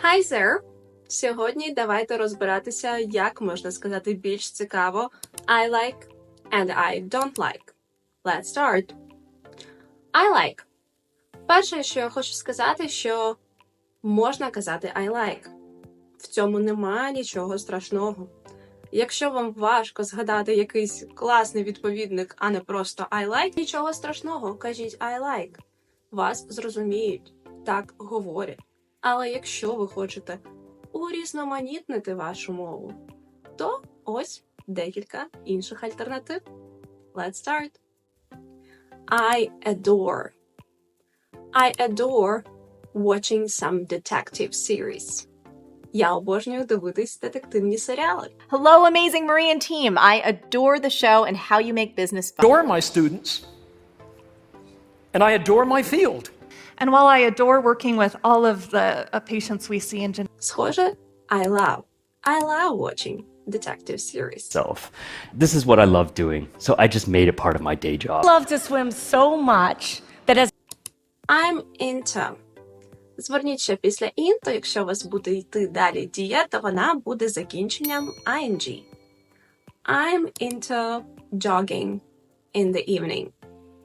Hi there! Сьогодні давайте розбиратися, як можна сказати більш цікаво I like and I don't like. Let's start. I like. Перше, що я хочу сказати, що можна казати I like. В цьому немає нічого страшного. Якщо вам важко згадати якийсь класний відповідник, а не просто I like, нічого страшного, кажіть I like. Вас зрозуміють, так говорять. Але якщо ви хочете урізноманітнити вашу мову, то ось декілька інших альтернатив. Let's start. I adore. I adore watching some detective series. Я обожнюю дивитись детективні серіали. Hello, amazing Marine team. I adore the show and how you make business fun. I adore my students, and I adore my field. And while I adore working with all of the patients we see in Схоже, I love watching detective series. This is what I love doing, so I just made it part of my day job. I love to swim so much that as I'm into. Зверніть, що після into, якщо у вас буде йти далі дія, то вона буде закінченням ing. I'm into jogging in the evening.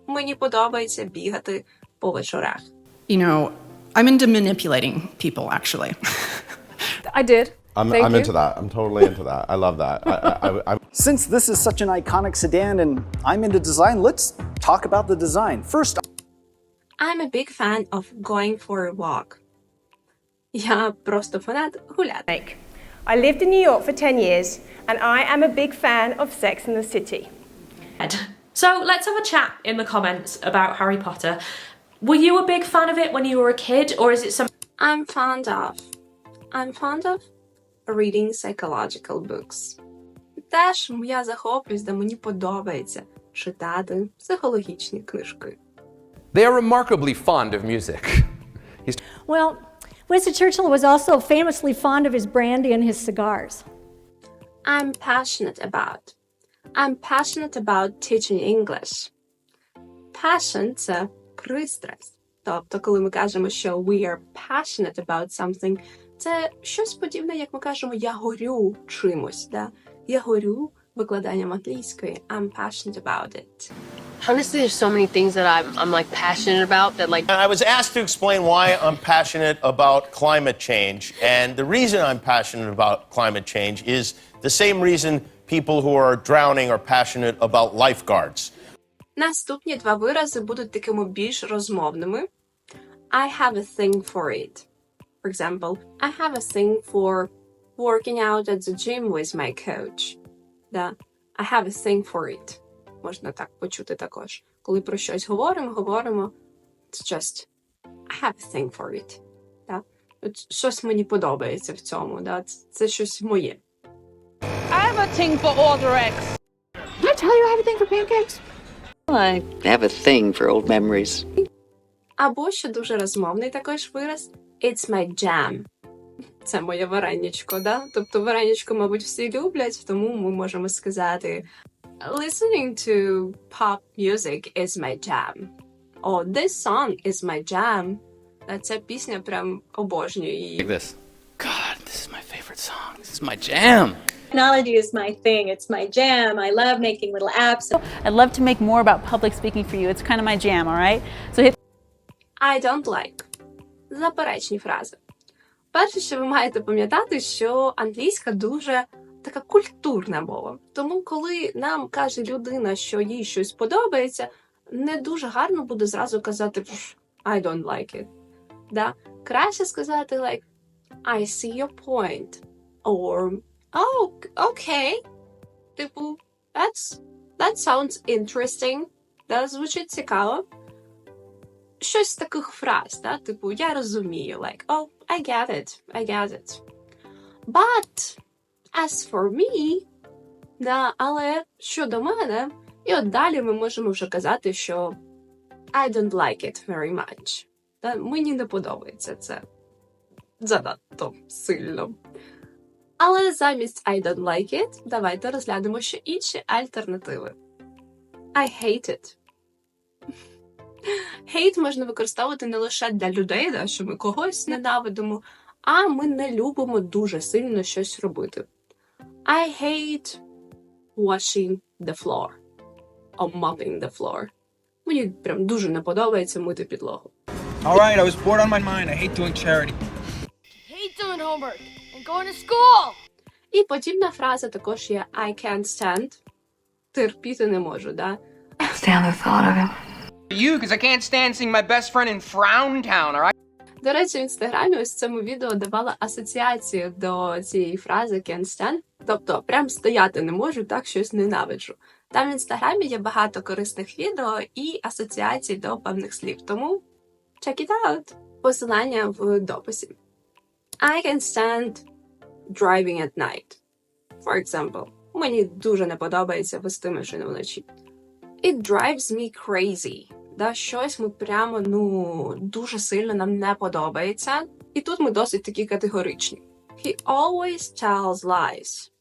Мені подобається бігати по вечорах. You know, I'm into manipulating people, actually. I did. I'm into that. I'm totally into that. I love that. I'm Since this is such an iconic sedan and I'm into design, let's talk about the design. First, I'm a big fan of going for a walk. Я просто фанат гуляти. I lived in New York for 10 years and I am a big fan of Sex and the City. So let's have a chat in the comments about Harry Potter. Were you a big fan of it when you were a kid, or is it something I'm fond of reading psychological books. Теж я захоплююсь, де мені подобається читати психологічні книжки. They are remarkably fond of music. Well, Winston Churchill was also famously fond of his brandy and his cigars. I'm passionate about teaching English. Passion – це пристрасть. Тобто, коли ми кажемо, що we are passionate about something, це щось подібне, як ми кажемо, я горю чимось. Да? Я горю викладанням англійської. I'm passionate about it. Honestly, there's so many things that I'm like passionate about that like. I was asked to explain why I'm passionate about climate change, and the reason I'm passionate about climate change is the same reason people who are drowning are passionate about lifeguards. Наступні два вирази будуть такими більш розмовними. I have a thing for it. For example, I have a thing for working out at the gym with my coach. Да? I have a thing for it. Можна так почути також. Коли про щось говоримо, it's just I have a thing for it. Да? От щось мені подобається в цьому. Да? Це щось моє. I have a thing for order X. Did I tell you I have a thing for pancakes? I have a thing for old memories. Або ще дуже розмовний також вираз It's my jam. Це моє вареничко, да? Тобто вареничко, мабуть, всі люблять, тому ми можемо сказати Listening to pop music is my jam. Or this song is my jam. Ця пісня прям обожнюю її. Like this. God, this is my favorite song. This is my jam. Technology is my thing. It's my jam. I love making little apps. I'd love to make more about public speaking for you. It's kind of my jam, all right? So hit I don't like. Заперечні фрази. Перше, що ви маєте пам'ятати, що англійська дуже така культурна мова. Тому, коли нам каже людина, що їй щось подобається, не дуже гарно буде зразу казати I don't like it. Да? Краще сказати like I see your point. Or oh, okay. Типу, that sounds interesting. Да, звучить цікаво. Щось з таких фраз, да? Типу, я розумію, like, oh, I get it. But, as for me, да, але щодо мене, і от далі ми можемо вже казати, що I don't like it very much. Да? Мені не подобається це занадто сильно. Але замість I don't like it, давайте розглянемо ще інші альтернативи. I hate it. Hate можна використовувати не лише для людей, да, що ми когось ненавидимо, А ми не любимо дуже сильно щось робити. I hate washing the floor. Or mopping the floor. Мені прям дуже не подобається мити підлогу. All right, I was bored on my mind. I hate doing charity. Hate doing homework and going to school. І подібна фраза також є I can't stand. Терпіти не можу, да? Stand the thought of him. You, because I can't stand seeing my best friend in Frowntown, all right? До речі, в Інстаграмі ось в цьому відео давала асоціацію до цієї фрази can't stand. Тобто, прям стояти не можу, так щось ненавиджу. Там в Інстаграмі є багато корисних відео і асоціацій до певних слів. Тому check it out. Посилання в дописі. I can't stand driving at night. For example, мені дуже не подобається вести машину вночі. It drives me crazy. Да, щось ми прямо, дуже сильно нам не подобається. І тут ми досить такі категоричні. He always tells lies.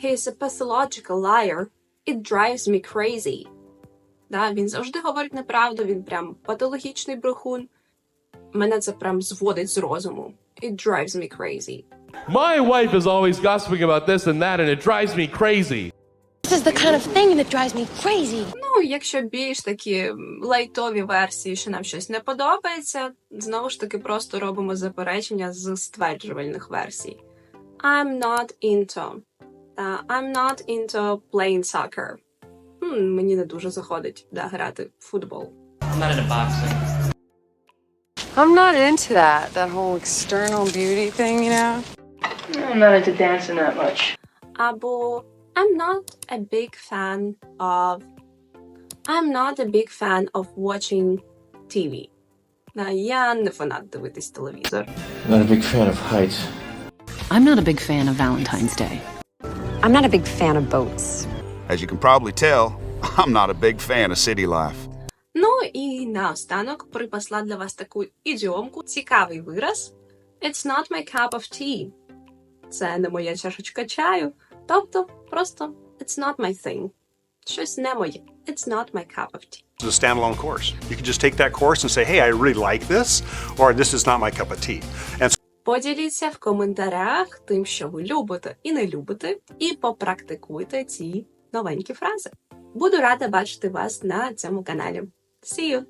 He is a pathological liar. It drives me crazy. Да, він завжди говорить неправду, він прям патологічний брехун. Мене це прям зводить з розуму. It drives me crazy. My wife is always gossiping about this and that, and it drives me crazy. This is the kind of thing that drives me crazy. Якщо більш такі лайтові версії, що нам щось не подобається, знову ж таки просто робимо заперечення з стверджувальних версій. I'm not into playing soccer. Мені не дуже заходить, грати в футбол. I'm not into boxing. I'm not into that whole external beauty thing, you know? I'm not into dancing that much. Або I'm not a big fan of watching TV. Я не фанат дивитись телевізор. I'm not a big fan of heights. I'm not a big fan of Valentine's Day. I'm not a big fan of boats. As you can probably tell, I'm not a big fan of city life. І наостанок припасла для вас таку ідіомку, цікавий вираз. It's not my cup of tea. Це не моя чашечка чаю. Тобто, просто it's not my thing. Щось не моє. It's not my cup of tea. It's a standalone course. You can just take that course and say, hey, I really like this, or this is not my cup of tea. And Поділіться в коментарях тим, що ви любите і не любите, і попрактикуйте ці новенькі фрази. Буду рада бачити вас на цьому каналі. See you!